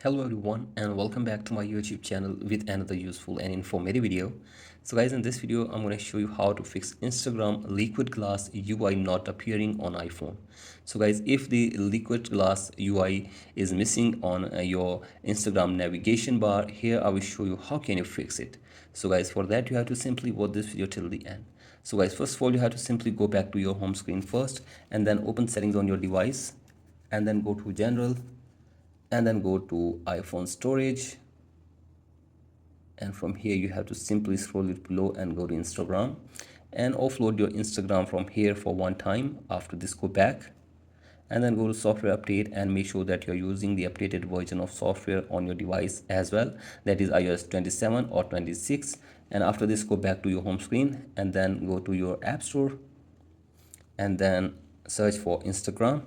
Hello everyone and welcome back to my YouTube channel with another useful and informative video. So guys, in this video I'm going to show you how to fix Instagram liquid glass UI not appearing on iPhone. So guys, if the liquid glass UI is missing on your Instagram navigation bar, here I will show you how can you fix it. So guys, for that you have to simply watch this video till the end. So guys, first of all you have to simply go back to your home screen first and then open settings on your device and then go to general and then go to iPhone storage, and from here you have to simply scroll it below and go to Instagram and offload your Instagram from here for one time. After this, go back and then go to software update and make sure that you're using the updated version of software on your device as well, that is iOS 27 or 26. And after this, go back to your home screen and then go to your app store and then search for Instagram.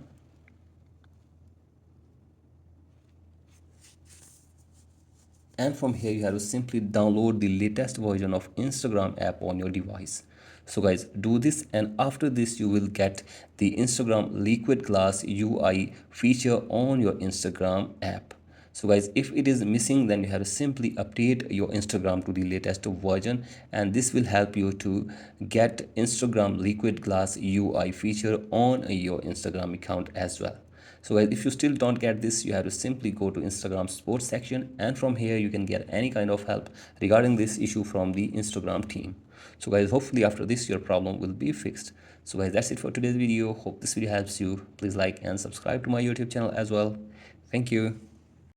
And from here you have to simply download the latest version of Instagram app on your device. So guys, do this, and after this you will get the Instagram liquid glass UI feature on your Instagram app. So guys, if it is missing, then you have to simply update your Instagram to the latest version, and this will help you to get Instagram liquid glass UI feature on your Instagram account as well. So guys, if you still don't get this, you have to simply go to Instagram sports section, and from here you can get any kind of help regarding this issue from the Instagram team. So guys, hopefully after this your problem will be fixed. So guys, that's it for today's video. Hope this video helps you. Please like and subscribe to my YouTube channel as well. Thank you.